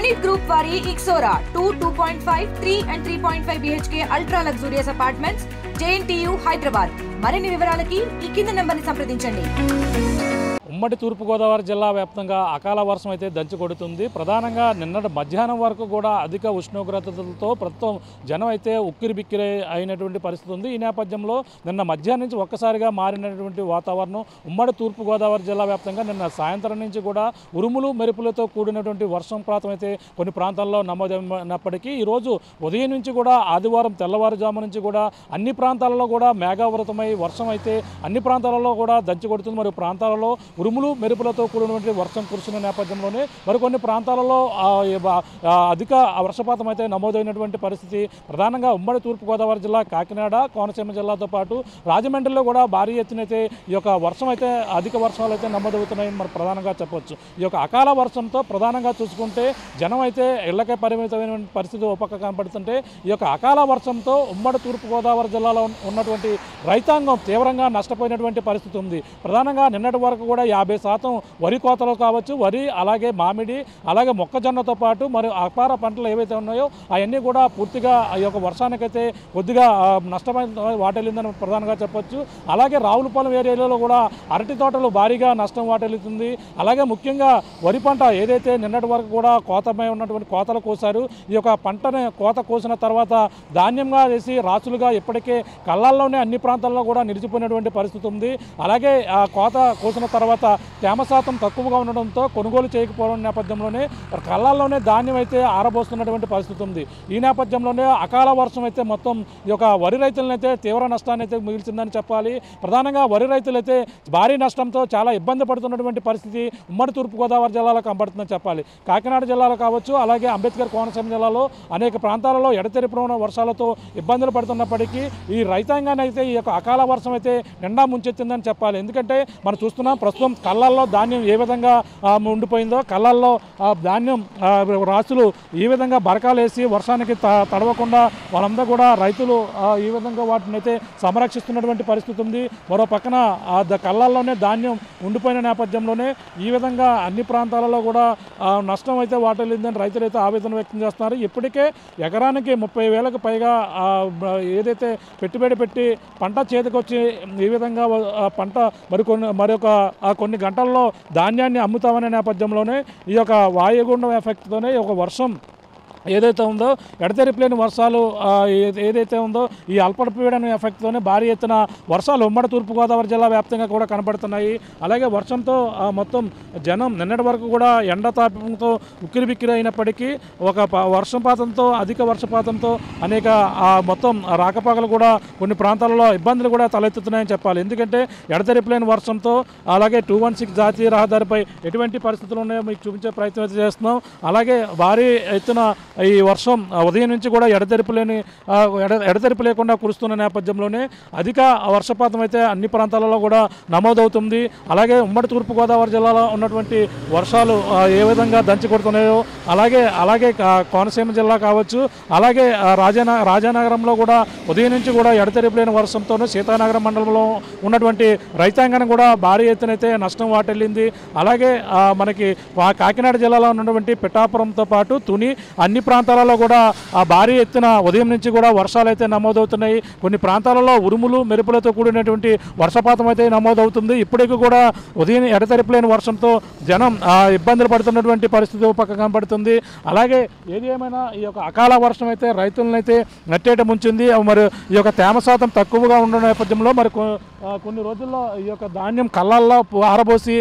Zenith Group vari Ixora 2.5, 3 and 3.5 BHK ultra luxurious apartments, JNTU Hyderabad. మరిన్ని వివరాలకి ఈ కింద నంబర్ని సంప్రదించండి. ఉమ్మడి తూర్పుగోదావరి జిల్లా వ్యాప్తంగా అకాల వర్షం అయితే దంచి కొడుతుంది. ప్రధానంగా నిన్నటి మధ్యాహ్నం వరకు కూడా అధిక ఉష్ణోగ్రతలతో ప్రస్తుతం జనం అయితే ఉక్కిరిబిక్కిరి అయినటువంటి పరిస్థితి ఉంది. ఈ నేపథ్యంలో నిన్న మధ్యాహ్నం నుంచి ఒక్కసారిగా మారినటువంటి వాతావరణం ఉమ్మడి తూర్పుగోదావరి జిల్లా వ్యాప్తంగా నిన్న సాయంత్రం నుంచి కూడా ఉరుములు మెరుపులతో కూడినటువంటి వర్షపాతం అయితే కొన్ని ప్రాంతాల్లో నమోదైనప్పటికీ ఈరోజు ఉదయం నుంచి కూడా ఆదివారం తెల్లవారుజాము నుంచి కూడా అన్ని ప్రాంతాలలో కూడా మేఘావృతమై వర్షం అయితే అన్ని ప్రాంతాలలో కూడా దంచి కొడుతుంది. మరియు ప్రాంతాలలో ఉరుములు మెరుపులతో కూడినటువంటి వర్షం కురుస్తున్న నేపథ్యంలోనే మరికొన్ని ప్రాంతాలలో అధిక వర్షపాతం అయితే నమోదైనటువంటి పరిస్థితి. ప్రధానంగా ఉమ్మడి తూర్పుగోదావరి జిల్లా, కాకినాడ, కోనసీమ జిల్లాతో పాటు రాజమండ్రిలో కూడా భారీ ఎత్తున అయితే ఈ యొక్క వర్షం అయితే అధిక వర్షాలు అయితే నమోదవుతున్నాయని మరి ప్రధానంగా చెప్పొచ్చు. ఈ యొక్క అకాల వర్షంతో ప్రధానంగా చూసుకుంటే జనం అయితే ఇళ్లకే పరిమితమైన పరిస్థితి ఒక పక్క కనపడుతుంటే ఈ యొక్క అకాల వర్షంతో ఉమ్మడి తూర్పుగోదావరి జిల్లాలో ఉన్నటువంటి రైతాంగం తీవ్రంగా నష్టపోయినటువంటి పరిస్థితి ఉంది. ప్రధానంగా నిన్నటి వరకు కూడా 50% వరి కోతలు కావచ్చు, వరి అలాగే మామిడి అలాగే మొక్కజొన్నతో పాటు మరి అపార పంటలు ఏవైతే ఉన్నాయో అవన్నీ కూడా పూర్తిగా ఈ యొక్క వర్షానికైతే కొద్దిగా నష్టమైన వాటిల్లిందని ప్రధానంగా చెప్పొచ్చు. అలాగే రావులపాలెం ఏరియాలో కూడా అరటి తోటలు భారీగా నష్టం వాటిల్లుతుంది. అలాగే ముఖ్యంగా వరి పంట ఏదైతే నిన్నటి వరకు కూడా కోతమై ఉన్నటువంటి కోతలు కోసారు, ఈ యొక్క పంటని కోత కోసిన తర్వాత ధాన్యంగా వేసి రాసులుగా ఇప్పటికే కళ్ళాల్లోనే అన్ని ప్రాంతాల్లో కూడా నిలిచిపోయినటువంటి పరిస్థితి ఉంది. అలాగే ఆ కోత కోసిన తర్వాత తేమ శాతం తక్కువగా ఉండడంతో కొనుగోలు చేయకపోవడం నేపథ్యంలోనే కళ్ళాల్లోనే ధాన్యం అయితే ఆరబోస్తున్నటువంటి పరిస్థితి ఉంది. ఈ నేపథ్యంలోనే అకాల వర్షం అయితే మొత్తం ఈ యొక్క వరి రైతులనైతే తీవ్ర నష్టాన్ని అయితే మిగిల్చిందని చెప్పాలి. ప్రధానంగా వరి రైతులైతే భారీ నష్టంతో చాలా ఇబ్బంది పడుతున్నటువంటి పరిస్థితి ఉమ్మడి తూర్పుగోదావరి జిల్లాలో కనబడుతుందని చెప్పాలి. కాకినాడ జిల్లాలో కావచ్చు, అలాగే అంబేద్కర్ కోనసీమ జిల్లాలో అనేక ప్రాంతాలలో ఎడతెరిపిన వర్షాలతో ఇబ్బందులు పడుతున్నప్పటికీ ఈ రైతాంగాన్ని అయితే ఈ యొక్క అకాల వర్షం అయితే నిండా ముంచెత్తిందని చెప్పాలి. ఎందుకంటే మనం చూస్తున్నాం ప్రస్తుతం కళ్ళల్లో ధాన్యం ఏ విధంగా ఉండిపోయిందో, కళ్ళల్లో ధాన్యం రాసులు ఈ విధంగా బరకాలు వేసి వర్షానికి తడవకుండా వాళ్ళందరూ కూడా రైతులు ఈ విధంగా వాటిని అయితే సంరక్షిస్తున్నటువంటి పరిస్థితి ఉంది. మరో పక్కన కళ్ళల్లోనే ధాన్యం ఉండిపోయిన నేపథ్యంలోనే ఈ విధంగా అన్ని ప్రాంతాలలో కూడా నష్టం అయితే వాటిల్లిందని రైతులు అయితే ఆవేదన వ్యక్తం చేస్తున్నారు. ఇప్పటికే ఎకరానికి 30,000కు పైగా ఏదైతే పెట్టుబడి పెట్టి పంట చేతికొచ్చి ఈ విధంగా పంట మరొక కొన్ని గంటల్లో ధాన్యాన్ని అమ్ముతామనే నేపథ్యంలోనే ఈ యొక్క వాయుగుండం ఎఫెక్ట్తోనే ఒక వర్షం ఏదైతే ఉందో ఎడతెరిపిలేని వర్షాలు ఏదైతే ఉందో ఈ అల్పపీడనం ఎఫెక్ట్తోనే భారీ ఎత్తున వర్షాలు ఉమ్మడి తూర్పుగోదావరి జిల్లా వ్యాప్తంగా కూడా కనబడుతున్నాయి. అలాగే వర్షంతో మొత్తం జనం నిన్నటి వరకు కూడా ఎండ తాపంతో ఉక్కిరిబిక్కిరి అయినప్పటికీ ఒక వర్షపాతంతో అధిక వర్షపాతంతో అనేక మొత్తం రాకపోకలు కూడా కొన్ని ప్రాంతాలలో ఇబ్బందులు కూడా తలెత్తుతున్నాయని చెప్పాలి. ఎందుకంటే ఎడతెరిపిలేని వర్షంతో అలాగే 216 జాతీయ రహదారిపై ఎటువంటి పరిస్థితులు ఉన్నాయో మీకు చూపించే ప్రయత్నం అయితే చేస్తున్నాం. అలాగే భారీ ఎత్తున ఈ వర్షం ఉదయం నుంచి కూడా ఎడతెరిపి లేకుండా కురుస్తున్న నేపథ్యంలోనే అధిక వర్షపాతం అయితే అన్ని ప్రాంతాలలో కూడా నమోదవుతుంది. అలాగే ఉమ్మడి తూర్పుగోదావరి జిల్లాలో ఉన్నటువంటి వర్షాలు ఏ విధంగా దంచి కొడుతున్నాయో అలాగే కోనసీమ జిల్లా కావచ్చు, అలాగే రాజానగరంలో కూడా ఉదయం నుంచి కూడా ఎడతెరిపి లేని వర్షంతోనూ సీతానగరం మండలంలో ఉన్నటువంటి రైతాంగాన్ని కూడా భారీ ఎత్తునైతే నష్టం వాటిల్లింది. అలాగే మనకి కాకినాడ జిల్లాలో ఉన్నటువంటి పిఠాపురంతో పాటు తుని అన్ని ప్రాంతాలలో కూడా భారీ ఎత్తున ఉదయం నుంచి కూడా వర్షాలు అయితే నమోదవుతున్నాయి. కొన్ని ప్రాంతాలలో ఉరుములు మెరుపులతో కూడినటువంటి వర్షపాతం అయితే నమోదవుతుంది. ఇప్పటికీ కూడా ఉదయం ఎడతెరిపిలేని వర్షంతో జనం ఇబ్బందులు పడుతున్నటువంటి పరిస్థితి పక్క కనబడుతుంది. అలాగే ఏది ఏమైనా ఈ యొక్క అకాల వర్షం అయితే రైతులను అయితే నట్టేట ముంచింది. మరి ఈ యొక్క తేమ శాతం తక్కువగా ఉన్న నేపథ్యంలో మరి కొన్ని రోజుల్లో ఈ యొక్క ధాన్యం కళ్ళల్లో ఆరబోసి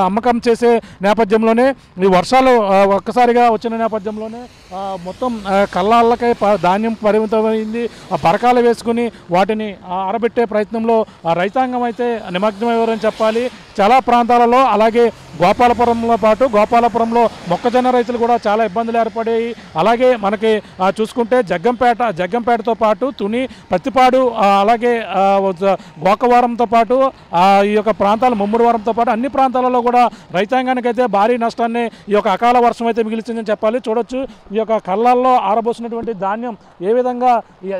అమ్మకం చేసే నేపథ్యంలోనే ఈ వర్షాలు ఒక్కసారిగా వచ్చిన నేపథ్యంలోనే మొత్తం కళ్ళాళ్ళకై ధాన్యం పరిమితమైంది. బరకాలు వేసుకుని వాటిని ఆరబెట్టే ప్రయత్నంలో రైతాంగం అయితే నిమగ్నమయ్యారని చెప్పాలి. చాలా ప్రాంతాలలో అలాగే గోపాలపురంలో మొక్కజొన్న రైతులు కూడా చాలా ఇబ్బందులు ఏర్పడాయి. అలాగే మనకి చూసుకుంటే జగ్గంపేటతో పాటు తుని, పత్తిపాడు, అలాగే గోకవరంతో పాటు ఈ యొక్క ప్రాంతాలు ముమ్మడివరంతో పాటు అన్ని ప్రాంతాలలో కూడా రైతాంగానికి అయితే భారీ నష్టాన్ని ఈ యొక్క అకాల వర్షం అయితే మిగిలిచిందని చెప్పాలి. చూడొచ్చు ఈ యొక్క కళ్ళల్లో ఆరబోసినటువంటి ధాన్యం ఏ విధంగా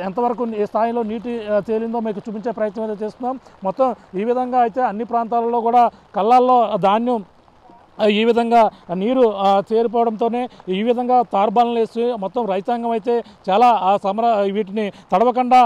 ఎంతవరకు ఏ స్థాయిలో నీటి తేలిందో మీకు చూపించే ప్రయత్నం అయితే చేస్తున్నాం. మొత్తం ఈ విధంగా అయితే అన్ని ప్రాంతాలలో కూడా కళ్ళల్లో ధాన్యం ఈ విధంగా నీరు చేరిపోవడంతోనే ఈ విధంగా తార్బాలను వేసి మొత్తం రైతాంగం అయితే చాలా వీటిని తడవకుండా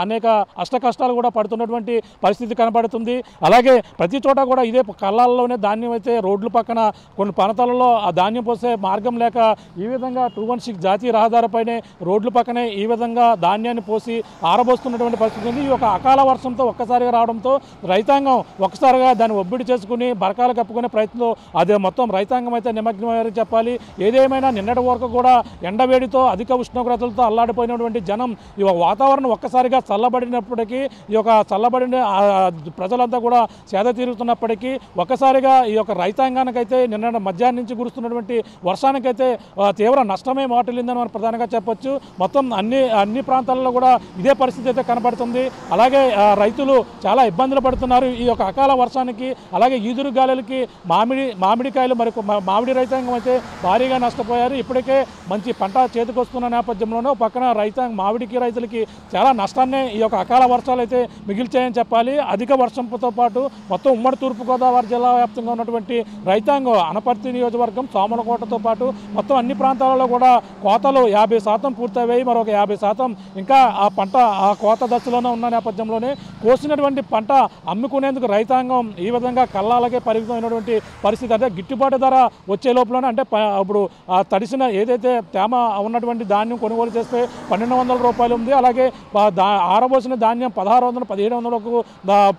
అనేక అష్టకష్టాలు కూడా పడుతున్నటువంటి పరిస్థితి కనబడుతుంది. అలాగే ప్రతి చోట కూడా ఇదే కళ్ళాల్లోనే ధాన్యం అయితే రోడ్ల పక్కన కొన్ని ప్రాంతాలలో ఆ ధాన్యం పోసే మార్గం లేక ఈ విధంగా 216 జాతీయ రహదారిపైనే రోడ్ల పక్కనే ఈ విధంగా ధాన్యాన్ని పోసి ఆరబోస్తున్నటువంటి పరిస్థితి ఉంది. ఈ యొక్క అకాల వర్షంతో ఒక్కసారిగా రావడంతో రైతాంగం ఒక్కసారిగా దాన్ని ఒబ్బిడి చేసుకుని బరకాలు కప్పుకునే ప్రయత్నంలో అదే మొత్తం రైతాంగం అయితే నిమగ్నమయ్యారని చెప్పాలి. ఏదేమైనా నిన్నటి వరకు కూడా ఎండవేడితో అధిక ఉష్ణోగ్రతలతో అల్లాడిపోయినటువంటి జనం ఈ వాతావరణం ఒక్కసారిగా చల్లబడినప్పటికీ ఈ యొక్క చల్లబడిన ప్రజలంతా కూడా సేద తీరుతున్నప్పటికీ ఒక్కసారిగా ఈ యొక్క రైతాంగానికైతే నిన్న మధ్యాహ్నం నుంచి కురుస్తున్నటువంటి వర్షానికైతే తీవ్ర నష్టమే వాటిల్లిందని మనం ప్రధానంగా చెప్పొచ్చు. మొత్తం అన్ని ప్రాంతాల్లో కూడా ఇదే పరిస్థితి అయితే కనబడుతుంది. అలాగే రైతులు చాలా ఇబ్బందులు పడుతున్నారు ఈ యొక్క అకాల వర్షానికి. అలాగే ఈదురు గాలులకి మామిడికాయలు మామిడి రైతాంగం అయితే భారీగా నష్టపోయారు. ఇప్పటికే మంచి పంట చేతికొస్తున్న నేపథ్యంలోనే పక్కన మామిడికి రైతులకి చాలా నష్టాన్ని ఈ యొక్క అకాల వర్షాలు అయితే మిగిల్చాయని చెప్పాలి. అధిక వర్షంతో పాటు మొత్తం ఉమ్మడి తూర్పుగోదావరి జిల్లా వ్యాప్తంగా ఉన్నటువంటి రైతాంగం అనపర్తి నియోజకవర్గం సోమలకోటతో పాటు మొత్తం అన్ని ప్రాంతాలలో కూడా కోతలు 50% పూర్తయ్యాయి. మరొక 50% ఇంకా ఆ పంట ఆ కోత దశలోనే ఉన్న నేపథ్యంలోనే కోసినటువంటి పంట అమ్ముకునేందుకు రైతాంగం ఈ విధంగా కళ్ళాలకే పరిమితమైనటువంటి పరిస్థితి. అంటే గిట్టుబాటు ధర వచ్చే లోపలనే అంటే ఇప్పుడు తడిసిన ఏదైతే తేమ ఉన్నటువంటి ధాన్యం కొనుగోలు చేస్తే 1200 రూపాయలు ఉంది. అలాగే ఆరబోసిన ధాన్యం 1600 1700కు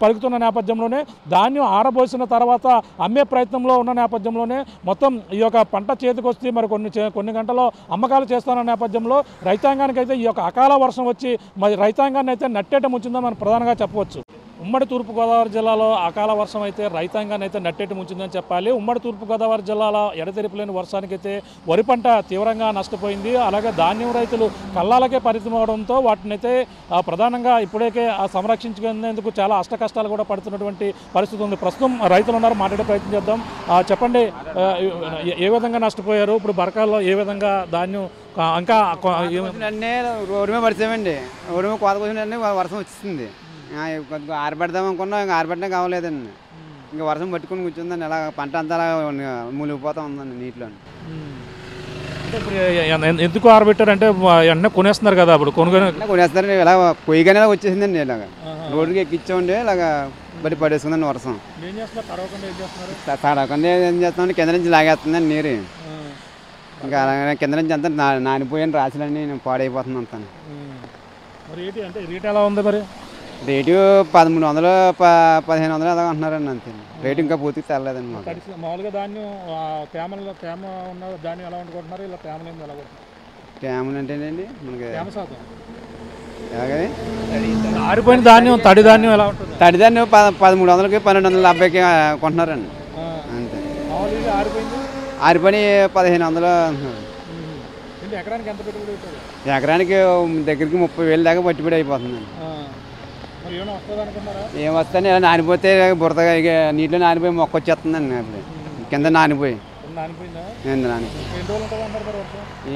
పలుకుతున్న నేపథ్యంలోనే ధాన్యం ఆరబోసిన తర్వాత అమ్మే ప్రయత్నంలో ఉన్న నేపథ్యంలోనే మొత్తం ఈ యొక్క పంట చేతికొచ్చి మరి కొన్ని గంటల్లో అమ్మకాలు చేస్తున్న నేపథ్యంలో రైతాంగానికి అయితే ఈ యొక్క అకాల వర్షం వచ్చి మరి రైతాంగాన్ని అయితే నట్టేట ముంచిందని మనం ప్రధానంగా చెప్పవచ్చు. ఉమ్మడి తూర్పుగోదావరి జిల్లాలో అకాల వర్షం అయితే రైతాంగాన్ని అయితే నట్టేటి ముంచిందని చెప్పాలి. ఉమ్మడి తూర్పుగోదావరి జిల్లాలో ఎడతెరిపిలేని వర్షానికైతే వరి పంట తీవ్రంగా నష్టపోయింది. అలాగే ధాన్యం రైతులు కళ్ళాలకే పరిమితమవడంతో వాటిని అయితే ప్రధానంగా ఇప్పటికే సంరక్షించుకునేందుకు చాలా అష్టకష్టాలు కూడా పడుతున్నటువంటి పరిస్థితి ఉంది. ప్రస్తుతం రైతులు ఉన్నారు, మాట్లాడే ప్రయత్నం చేద్దాం. చెప్పండి, ఏ విధంగా నష్టపోయారు? ఇప్పుడు బరకాల్లో ఏ విధంగా ధాన్యం ఇంకా రోడ్డు మీద పడిచామండి. రోడ్డు మీద కోత కోసిన వర్షం వచ్చింది. ఆరబెడదాం అనుకున్నా ఇంకా ఆరబెట్టడం కావలేదండి. ఇంకా వర్షం పట్టుకుని కూర్చుందండి. అలా పంట అంతా మునిగిపోతా ఉందండి నీటిలో. ఎందుకు ఆరబెట్టారంటే ఎన్న కొనేస్తున్నారు కదా, అప్పుడు కొనేస్తారండి. ఇలా కొయ్యగానే వచ్చేసిందండి. ఇలాగ రోడ్డుకి ఎక్కించామండి. ఇలాగా బట్టి పడేసుకుందండి వర్షం. తడవకుండా ఏం చేస్తామండి, కింద నుంచి లాగేస్తుందండి నీరు. ఇంకా అలాగే కింద నుంచి అంతా నానిపోయాను, రాసులన్నీ పాడైపోతుంది అంతా. రేట్ ఎలా ఉంది మరి? రేటు 1300 1500 అలా అంటున్నారండి. అంతే రేటు ఇంకా పూర్తిగా తెల్లలేదండి. మామూలుగా ధాన్యం తేమ ఉన్న ధాన్యం ఎలా వండుకుంటున్నారు? ఇలా తేమలు ఎలా తేమలు అంటేనండి మనకి ఆరిపోయిన ధాన్యం తడి ధాన్యం ఎలా ఉంటుంది? తడి ధాన్యం 1300కి 1270కి కొంటున్నారండి. అంతే. ఆరిపోయి 1500 అంటున్నారు. ఎకరానికి ఎంత పెట్టుబడి అవుతుంది? ఎకరానికి దగ్గరికి 30,000 దాకా పట్టుబడి అయిపోతుందండి. ఏం వస్తాను ఇలా నానిపోతే బురదగా ఇక నీటిలో నానిపోయి మొక్క వచ్చేస్తుందండి. అప్పుడు కింద నానిపోయి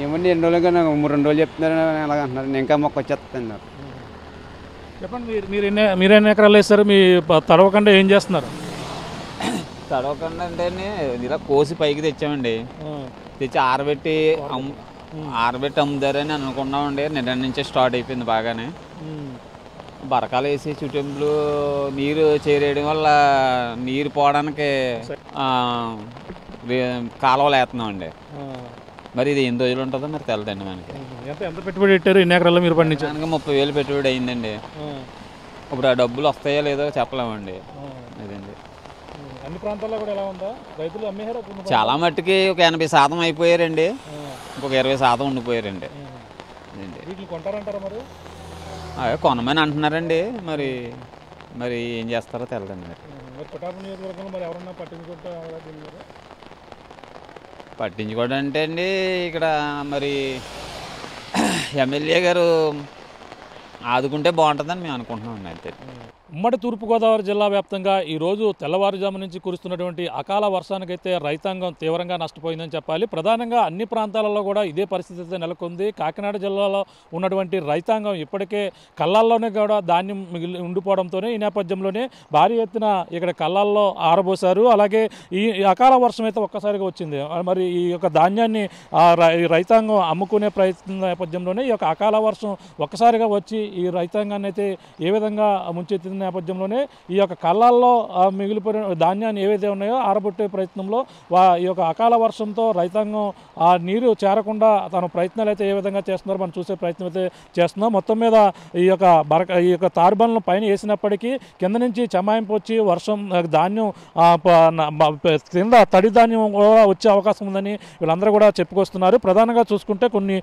ఏమండి 2 రోజులుగా 2 రోజులు చెప్తున్నారు అలాగ అంటున్నారు. ఇంకా మొక్క వచ్చేస్తుంది నాకు. చెప్పండి, మీరు ఎన్ని ఎకరాలు వేస్తారు? మీ తడవకుండా ఏం చేస్తున్నారు? తడవకుండా అంటే ఇలా కోసి పైకి తెచ్చామండి. తెచ్చి ఆరబెట్టి అమ్ముతారని అనుకున్నామండి. నిన్న నుంచే స్టార్ట్ అయిపోయింది బాగానే. బరకాలు వేసి చుట్టంపులు నీరు చేరేయడం వల్ల నీరు పోవడానికి కాలువలు వేస్తున్నాం అండి. మరి ఇది ఎన్ని రోజులు ఉంటుందో మరి తెలదండి మనకి. ఎంత పెట్టుబడి పెట్టారు? ఎన్ని ఎకరాల్లో మీరు పండించారు? 30,000 పెట్టుబడి అయిందండి. ఇప్పుడు ఆ డబ్బులు వస్తాయో లేదో చెప్పలేమండి. అదండి. అన్ని ప్రాంతాల్లో కూడా ఎలా ఉందా? రైతులు అమ్మేహారు? చాలా మట్టుకి ఒక 80% అయిపోయారండి. ఇంకొక 20% ఉండిపోయారండి. కొంటారంటారా మరి? అదే కొనమని అంటున్నారండి. మరి ఏం చేస్తారో తెలదండి. పట్టించుకోవడం అంటే అండి ఇక్కడ మరి ఎమ్మెల్యే గారు ఆదుకుంటే బాగుంటుందని మేము అనుకుంటున్నాం అండి. అంతే. ఉమ్మడి తూర్పుగోదావరి జిల్లా వ్యాప్తంగా ఈరోజు తెల్లవారుజాము నుంచి కురుస్తున్నటువంటి అకాల వర్షానికైతే రైతాంగం తీవ్రంగా నష్టపోయిందని చెప్పాలి. ప్రధానంగా అన్ని ప్రాంతాలలో కూడా ఇదే పరిస్థితి అయితే నెలకొంది. కాకినాడ జిల్లాలో ఉన్నటువంటి రైతాంగం ఇప్పటికే కళ్ళాల్లోనే కూడా ధాన్యం మిగిలి ఉండిపోవడంతోనే ఈ నేపథ్యంలోనే భారీ ఎత్తున ఇక్కడ కళ్ళాల్లో ఆరబోసారు. అలాగే ఈ అకాల వర్షం అయితే ఒక్కసారిగా వచ్చింది. మరి ఈ యొక్క ధాన్యాన్ని రైతాంగం అమ్ముకునే ప్రయత్నం నేపథ్యంలోనే ఈ యొక్క అకాల వర్షం ఒక్కసారిగా వచ్చి ఈ రైతాంగాన్ని అయితే ఏ విధంగా ముంచెత్తింది నేపథ్యంలోనే ఈ యొక్క కళ్ళాల్లో మిగిలిపోయిన ధాన్యాన్ని ఏవైతే ఉన్నాయో ఆరబొట్టే ప్రయత్నంలో ఈ యొక్క అకాల వర్షంతో రైతాంగం ఆ నీరు చేరకుండా తన ప్రయత్నాలు అయితే ఏ విధంగా చేస్తున్నారో మనం చూసే ప్రయత్నం అయితే చేస్తున్నాం. మొత్తం మీద ఈ యొక్క తార్బన్లను పైన వేసినప్పటికీ కింద నుంచి చమాయింపు వచ్చి వర్షం ధాన్యం కింద తడి ధాన్యం కూడా వచ్చే అవకాశం ఉందని వీళ్ళందరూ కూడా చెప్పుకొస్తున్నారు. ప్రధానంగా చూసుకుంటే కొన్ని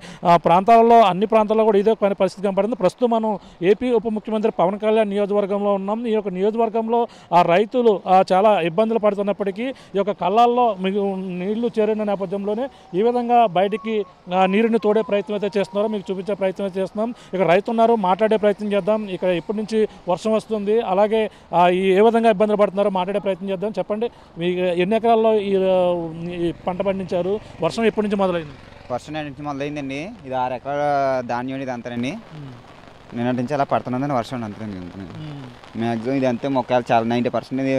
ప్రాంతాలలో అన్ని ప్రాంతాల్లో కూడా ఇదే పరిస్థితి కనపడింది. ప్రస్తుతం మనం ఏపీ ఉప ముఖ్యమంత్రి పవన్ కళ్యాణ్ నియోజకవర్గంలో ఉన్నాం. ఈ యొక్క నియోజకవర్గంలో ఆ రైతులు చాలా ఇబ్బందులు పడుతున్నప్పటికీ ఈ యొక్క కళ్ళాల్లో నీళ్లు చేరిన నేపథ్యంలోనే ఈ విధంగా బయటికి నీరుని తోడే ప్రయత్నం అయితే చేస్తున్నారో మీకు చూపించే ప్రయత్నం అయితే చేస్తున్నాం. ఇక్కడ రైతు ఉన్నారు, మాట్లాడే ప్రయత్నం చేద్దాం. ఇక్కడ ఎప్పటి నుంచి వర్షం వస్తుంది, అలాగే ఏ విధంగా ఇబ్బందులు పడుతున్నారో మాట్లాడే ప్రయత్నం చేద్దాం. చెప్పండి, మీ ఎన్ని ఎకరాల్లో ఈ పంట పండించారు? వర్షం ఎప్పటి నుంచి మొదలైంది? వర్షం నుంచి మొదలైందండి. ఇది 6 ఎకరాల ధాన్యం ఇది అంతనండి. నిన్న నుంచి అలా పడుతున్నదని వర్షం అంతనండి. మ్యాక్సిమం ఇది అంతే మొక్కలు చాలా 90% ఇది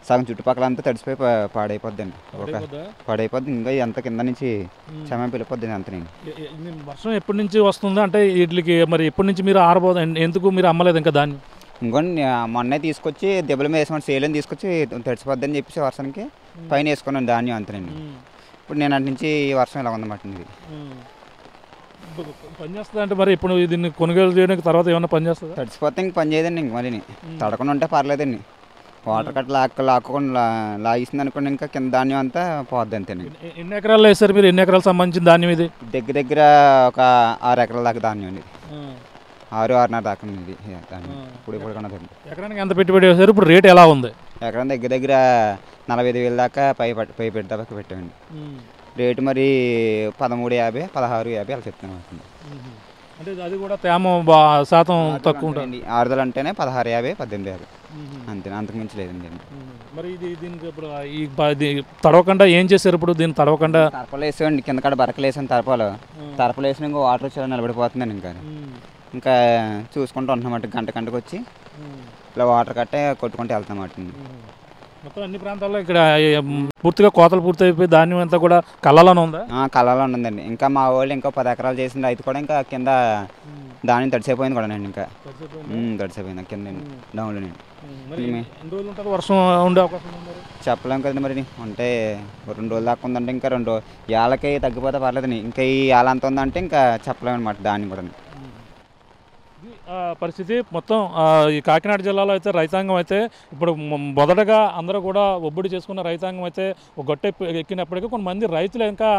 సగం చుట్టుపక్కల అంతా తడిసిపోయి పాడైపోద్దండి. పాడైపోద్ది. ఇంకా ఎంత కింద నుంచి సమయం వెళ్ళిపోద్దండి అంతనండి. వర్షం ఎప్పటి నుంచి వస్తుంది అంటే వీటికి మరి ఎప్పటి నుంచి మీరు ఆరబోదు? ఎందుకు మీరు అమ్మలేదు ఇంకా దాన్ని? ఇంకోండి మొన్నే తీసుకొచ్చి దెబ్బల మీద వేసుకొని సేలని తీసుకొచ్చి తడిసిపోద్దని చెప్పేసి వర్షానికి పైన వేసుకున్నాను ధాన్యం అంతనండి. ఇప్పుడు నేను అటు నుంచి ఈ వర్షం ఇలా ఉందన్నమాట. ఇది పనిచేస్తుంది అంటే మరి ఇప్పుడు దీన్ని కొనుగోలు చేయడానికి తర్వాత ఏమన్నా పనిచేస్తుంది? తడిసిపోతే ఇంక పని చేయదండి. ఇంక మరి తడకుండా ఉంటే పర్లేదండి. వాటర్ కట్ లాక్కుండా లాగిస్తుంది అనుకోండి ఇంకా కింద ధాన్యం అంతా పోద్ది అంతేనండి. ఎన్ని ఎకరాలు వేస్తారు మీరు? ఎన్ని ఎకరాలకు సంబంధించిన ధాన్యం ఇది? దగ్గర ఒక 6 ఎకరాల దాకా ధాన్యం అండి. 6-6.5 దాకా ఇది ధాన్యం. ఇప్పుడు కొనదండి. ఎకరానికి ఎంత పెట్టుబడి వేశారు? ఇప్పుడు రేట్ ఎలా ఉంది? ఎకరం దగ్గర 45,000 దాకా పై దాకా పెట్టామండి. రేటు మరి 13,50, 16,50 అలా చెప్తున్నాం. అంటే అది కూడా తేమ శాతం తక్కువ ఉంటుంది. ఆరుదలు అంటేనే 16,50, 18,50 అంతే, అంతకు మించి లేదండి. మరి దీనికి ఇప్పుడు తడవకుండా ఏం చేశారు? ఇప్పుడు దీన్ని తడవకుండా తరపలు వేసామండి. కింద కాడ బరకలు వేసాను. తరపలు వేసిన ఇంకా వాటర్ వచ్చి నిలబడిపోతుందండి. ఇంకా చూసుకుంటూ ఉంటున్నమాట. గంటకు వచ్చి ఇలా వాటర్ కట్టే కొట్టుకుంటూ వెళ్తామాట. మొత్తం అన్ని ప్రాంతాల్లో ఇక్కడ పూర్తిగా కోతలు పూర్తి అయిపోయి ధాన్యం అంతా కూడా కళ్ళలోనే ఉందా? కళ్ళలో ఉందండి. ఇంకా మా వాళ్ళు ఇంకా 10 ఎకరాలు చేసిన రైతు కూడా ఇంకా కింద ధాన్యం తడిసిపోయింది కూడా అండి. ఇంకా తడిసిపోయింది కింద డౌన్లోనే. వర్షం ఉండే అవకాశం చెప్పలేం కదండి. మరి ఉంటే 2 రోజులు దాకా ఉందంటే ఇంకా 2 ఏళ్ళకి తగ్గిపోతే పర్లేదండి. ఇంకా ఈ ఏళ్ళ అంత ఉందంటే ఇంకా చెప్పలేము అనమాట ధాన్యం కూడా. పరిస్థితి మొత్తం ఈ కాకినాడ జిల్లాలో అయితే రైతాంగం అయితే ఇప్పుడు మొదటగా అందరూ కూడా ఒబ్బడి చేసుకున్న రైతాంగం అయితే ఒక గొట్టె ఎక్కినప్పటికీ కొంతమంది రైతులు ఇంకా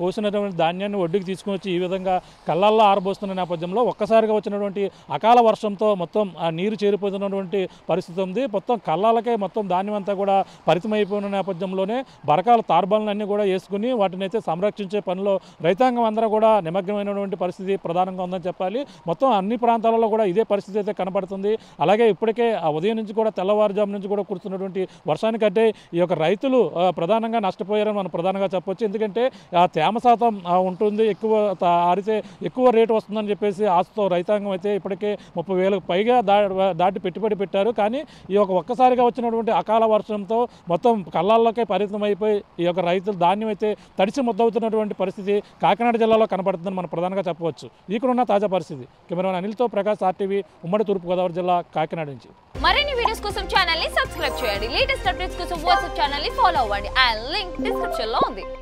కోసినటువంటి ధాన్యాన్ని వడ్డీకి తీసుకుని వచ్చి ఈ విధంగా కళ్ళల్లో ఆరబోస్తున్న నేపథ్యంలో ఒక్కసారిగా వచ్చినటువంటి అకాల వర్షంతో మొత్తం ఆ నీరు చేరిపోతున్నటువంటి పరిస్థితి ఉంది. మొత్తం కళ్ళాలకే మొత్తం ధాన్యం అంతా కూడా పరిమితమైపోయిన నేపథ్యంలోనే బరకాల తార్బాలన్నీ కూడా వేసుకుని వాటిని అయితే సంరక్షించే పనిలో రైతాంగం అందరూ కూడా నిమగ్నమైనటువంటి పరిస్థితి ప్రధానంగా ఉందని చెప్పాలి. మొత్తం అన్ని ప్రాంతాలలో కూడా ఇదే పరిస్థితి అయితే కనబడుతుంది. అలాగే ఇప్పటికే ఆ ఉదయం నుంచి కూడా తెల్లవారుజాము నుంచి కూడా కురుస్తున్నటువంటి వర్షానికంటే ఈ యొక్క రైతులు ప్రధానంగా నష్టపోయారని మనం ప్రధానంగా చెప్పొచ్చు. ఎందుకంటే తేమ శాతం ఉంటుంది, ఎక్కువ ఆరితే ఎక్కువ రేటు వస్తుందని చెప్పేసి ఆశతో రైతాంగం అయితే ఇప్పటికే 30,000కు పైగా దాటి పెట్టుబడి పెట్టారు. కానీ ఈ యొక్క ఒక్కసారిగా వచ్చినటువంటి అకాల వర్షంతో మొత్తం కళ్ళాల్లోకే పరిమితమైపోయి ఈ యొక్క రైతులు ధాన్యం అయితే తడిసి ముద్దవుతున్నటువంటి పరిస్థితి కాకినాడ జిల్లాలో కనబడుతుందని మనం ప్రధానంగా చెప్పవచ్చు. ఇక్కడున్న తాజా పరిస్థితి. కెమెరామెన్ అనిల్తో ప్రకాష్, RTV, ఉమ్మడి తూర్పుగోదావరి జిల్లా కాకినాడ నుంచి. మరిన్ని వీడియోస్ కోసం ఛానల్ ని సబ్స్క్రైబ్ చేయండి. లేటెస్ట్ అప్డేట్స్ కోసం వాట్సాప్ ఛానల్ ని ఫాలో అవ్వండి. ఆ లింక్ డిస్క్రిప్షన్ లో ఉంది.